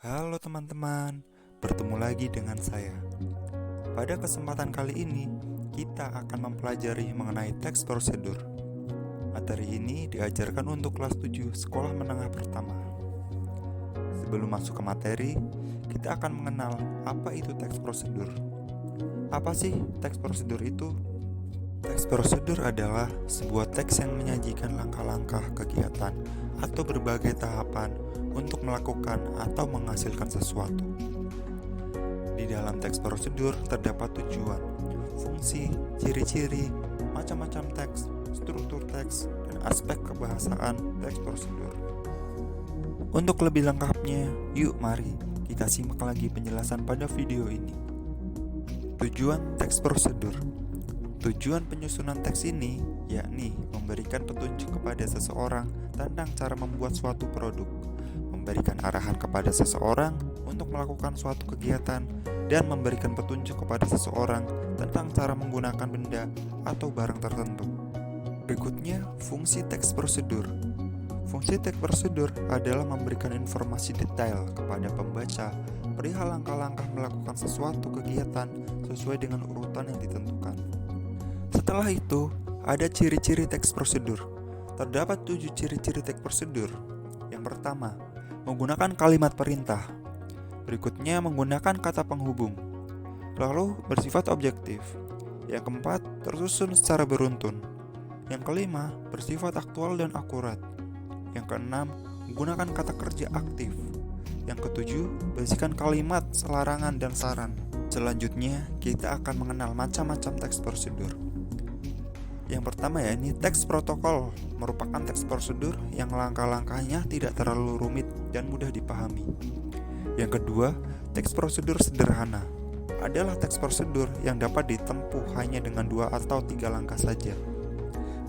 Halo teman-teman, bertemu lagi dengan saya. Pada kesempatan kali ini, kita akan mempelajari mengenai teks prosedur. Materi ini diajarkan untuk kelas 7 sekolah menengah pertama. Sebelum masuk ke materi, kita akan mengenal apa itu teks prosedur. Apa sih teks prosedur itu? Teks prosedur adalah sebuah teks yang menyajikan langkah-langkah kegiatan atau berbagai tahapan untuk melakukan atau menghasilkan sesuatu. Di dalam teks prosedur terdapat tujuan, fungsi, ciri-ciri, macam-macam teks, struktur teks, dan aspek kebahasaan teks prosedur. Untuk lebih lengkapnya, yuk mari kita simak lagi penjelasan pada video ini. Tujuan teks prosedur. Tujuan penyusunan teks ini yakni memberikan petunjuk kepada seseorang tentang cara membuat suatu produk, memberikan arahan kepada seseorang untuk melakukan suatu kegiatan, dan memberikan petunjuk kepada seseorang tentang cara menggunakan benda atau barang tertentu. Berikutnya, fungsi teks prosedur. Fungsi teks prosedur adalah memberikan informasi detail kepada pembaca perihal langkah-langkah melakukan sesuatu kegiatan sesuai dengan urutan yang ditentukan. Setelah itu, ada ciri-ciri teks prosedur. Terdapat 7 ciri-ciri teks prosedur. Yang pertama, menggunakan kalimat perintah. Berikutnya, menggunakan kata penghubung. Lalu, bersifat objektif. Yang keempat, tersusun secara beruntun. Yang kelima, bersifat aktual dan akurat. Yang keenam, menggunakan kata kerja aktif. Yang ketujuh, berisikan kalimat, selarangan, dan saran. Selanjutnya, kita akan mengenal macam-macam teks prosedur. Yang pertama ini teks protokol, merupakan teks prosedur yang langkah-langkahnya tidak terlalu rumit dan mudah dipahami. Yang kedua, teks prosedur sederhana, adalah teks prosedur yang dapat ditempuh hanya dengan 2 atau 3 langkah saja.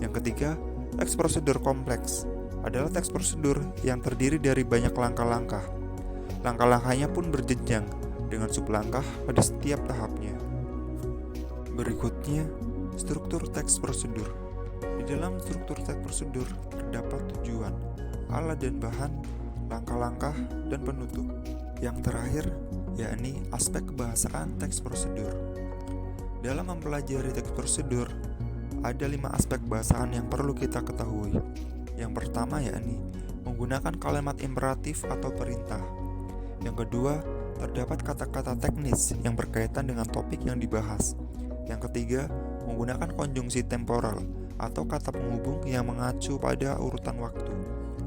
Yang ketiga, teks prosedur kompleks, adalah teks prosedur yang terdiri dari banyak langkah-langkah. Langkah-langkahnya pun berjenjang dengan sublangkah pada setiap tahapnya. Berikutnya, struktur teks prosedur. Di dalam struktur teks prosedur terdapat tujuan, alat dan bahan, langkah-langkah, dan penutup. Yang terakhir, yakni aspek kebahasaan teks prosedur. Dalam mempelajari teks prosedur, ada 5 aspek bahasaan yang perlu kita ketahui. Yang pertama yakni menggunakan kalimat imperatif atau perintah. Yang kedua, terdapat kata-kata teknis yang berkaitan dengan topik yang dibahas. Yang ketiga, menggunakan konjungsi temporal atau kata penghubung yang mengacu pada urutan waktu.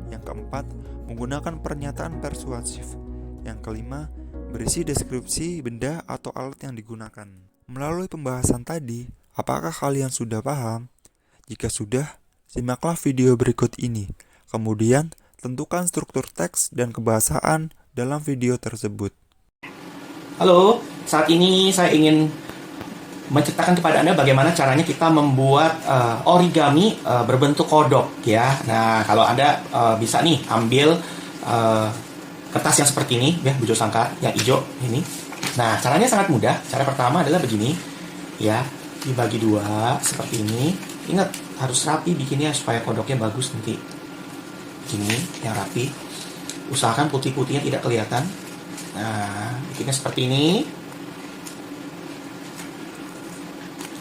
Yang keempat, menggunakan pernyataan persuasif. Yang kelima, berisi deskripsi benda atau alat yang digunakan. Melalui pembahasan tadi, apakah kalian sudah paham? Jika sudah, simaklah video berikut ini. Kemudian, tentukan struktur teks dan kebahasaan dalam video tersebut. Halo, saat ini saya ingin menceritakan kepada Anda bagaimana caranya kita membuat origami berbentuk kodok ya. Nah, kalau Anda bisa nih ambil kertas yang seperti ini ya, bujo sangkar yang hijau ini. Nah, caranya sangat mudah. Cara pertama adalah begini ya, dibagi 2 seperti ini. Ingat, harus rapi bikinnya supaya kodoknya bagus nanti. Gini, yang rapi. Usahakan putih-putihnya tidak kelihatan. Nah, bikinnya seperti ini.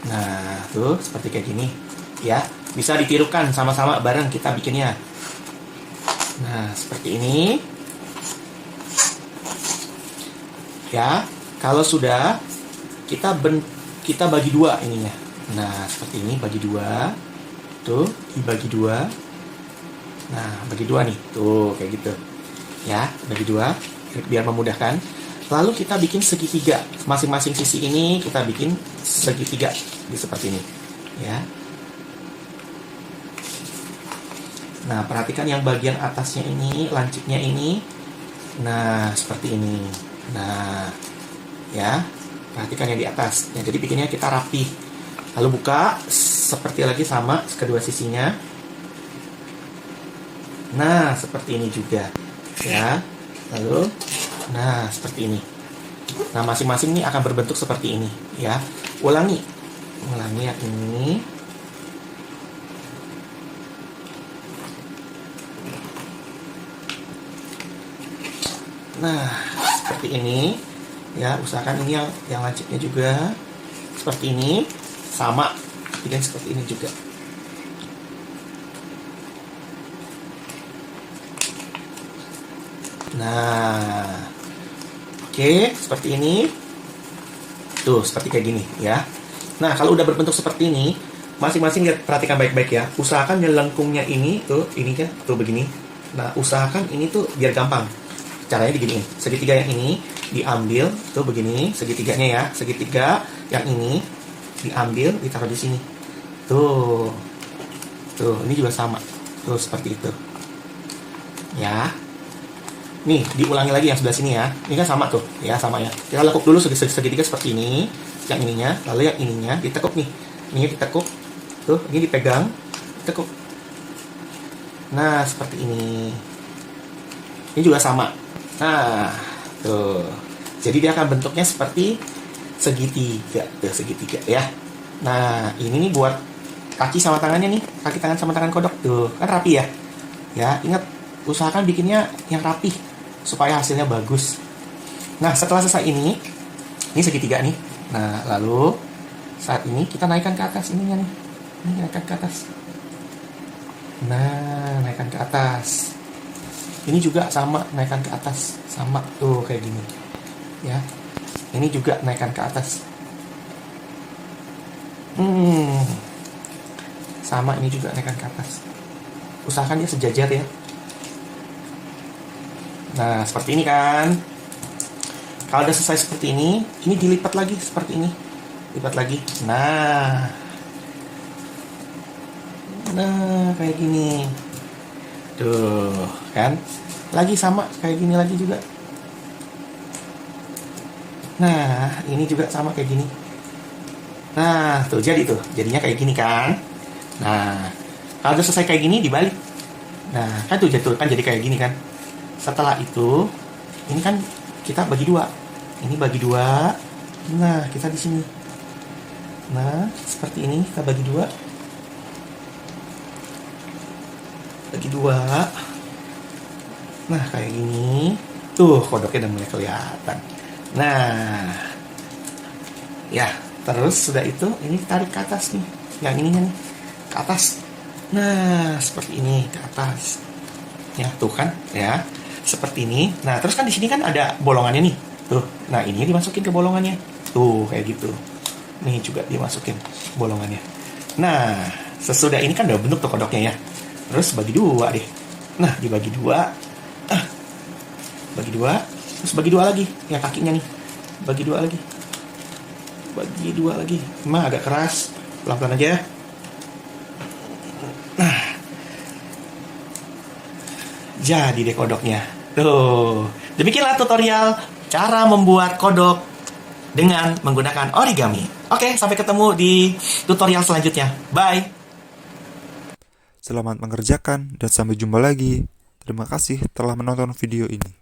Nah, tuh seperti kayak gini ya. Bisa ditirukan sama-sama bareng kita bikinnya. Nah, seperti ini. Ya, kalau sudah kita bagi 2 ininya. Nah, seperti ini bagi 2. Tuh, dibagi 2. Nah, bagi 2 nih. Tuh, kayak gitu. Ya, bagi 2 biar memudahkan. Lalu kita bikin segitiga. Masing-masing sisi ini kita bikin segitiga seperti ini, ya. Nah, perhatikan yang bagian atasnya ini, lancipnya ini. Nah, seperti ini. Nah, ya. Perhatikan yang di atas. Ya, jadi bikinnya kita rapi. Lalu buka seperti lagi sama kedua sisinya. Nah, seperti ini juga. Ya. Lalu nah, seperti ini. Nah, masing-masing ini akan berbentuk seperti ini, ya. Ulangi yang ini. Nah, seperti ini. Ya, usahakan ini yang lancipnya juga seperti ini. Sama, bikin seperti ini juga. Nah, oke, seperti ini. Tuh, seperti kayak gini ya. Nah, kalau udah berbentuk seperti ini, masing-masing lihat, perhatikan baik-baik ya. Usahakan lengkungnya ini tuh, ini kan tuh begini. Nah, usahakan ini tuh biar gampang. Caranya diginiin. Segitiga yang ini diambil tuh begini, segitiganya ya. Segitiga yang ini diambil, ditaruh di sini. Tuh. Tuh, ini juga sama. Tuh, seperti itu. Ya. Nih, diulangi lagi yang sebelah sini ya. Ini kan sama tuh, ya sama ya. Kita lekuk dulu segitiga seperti ini, yang ininya, lalu yang ininya ditekuk nih. Ini ditekuk, tuh, ini dipegang, ditekuk. Nah, seperti ini. Ini juga sama. Nah, tuh. Jadi dia akan bentuknya seperti segitiga, tuh segitiga ya. Nah, ini nih buat kaki sama tangannya nih, kaki tangan sama tangan kodok tuh, kan rapi ya. Ya, ingat usahakan bikinnya yang rapi supaya hasilnya bagus. Nah, setelah selesai ini segitiga nih. Nah, lalu saat ini kita naikkan ke atas ininya nih. Ini naikkan ke atas. Nah, naikkan ke atas. Ini juga sama, naikkan ke atas. Sama tuh kayak gini. Ya. Ini juga naikkan ke atas. Sama, ini juga naikkan ke atas. Usahakan dia sejajar ya. Nah, seperti ini kan. Kalau udah selesai seperti ini dilipat lagi seperti ini. Lipat lagi. Nah, kayak gini. Tuh, kan? Lagi sama, kayak gini lagi juga. Nah, ini juga sama kayak gini. Nah, tuh jadi tuh. Jadinya kayak gini kan. Nah, kalau udah selesai kayak gini dibalik. Nah, kan tuh jatuh kan jadi kayak gini kan. Setelah itu, ini kan kita bagi dua. Ini bagi dua. Nah, kita di sini. Nah, seperti ini kita bagi dua. Bagi dua. Nah, kayak gini. Tuh, kodoknya udah mulai kelihatan. Nah, ya, terus sudah itu, ini tarik ke atas nih. Yang ininya nih, ke atas. Nah, seperti ini, ke atas. Ya, tuh kan, ya. Seperti ini. Nah, terus kan di sini kan ada bolongannya nih. Tuh. Nah, ini dimasukin ke bolongannya. Tuh, kayak gitu. Nih juga dimasukin bolongannya. Nah, sesudah ini kan udah bentuk tuh kodoknya ya. Terus bagi dua deh. Nah, dibagi dua. Bagi dua. Terus bagi dua lagi. Yang kakinya nih. Bagi dua lagi. Bagi dua lagi. Emang agak keras. Pelan-pelan aja. Nah. Jadi deh kodoknya. Tuh, demikianlah tutorial cara membuat kodok dengan menggunakan origami. Oke, sampai ketemu di tutorial selanjutnya. Bye! Selamat mengerjakan dan sampai jumpa lagi. Terima kasih telah menonton video ini.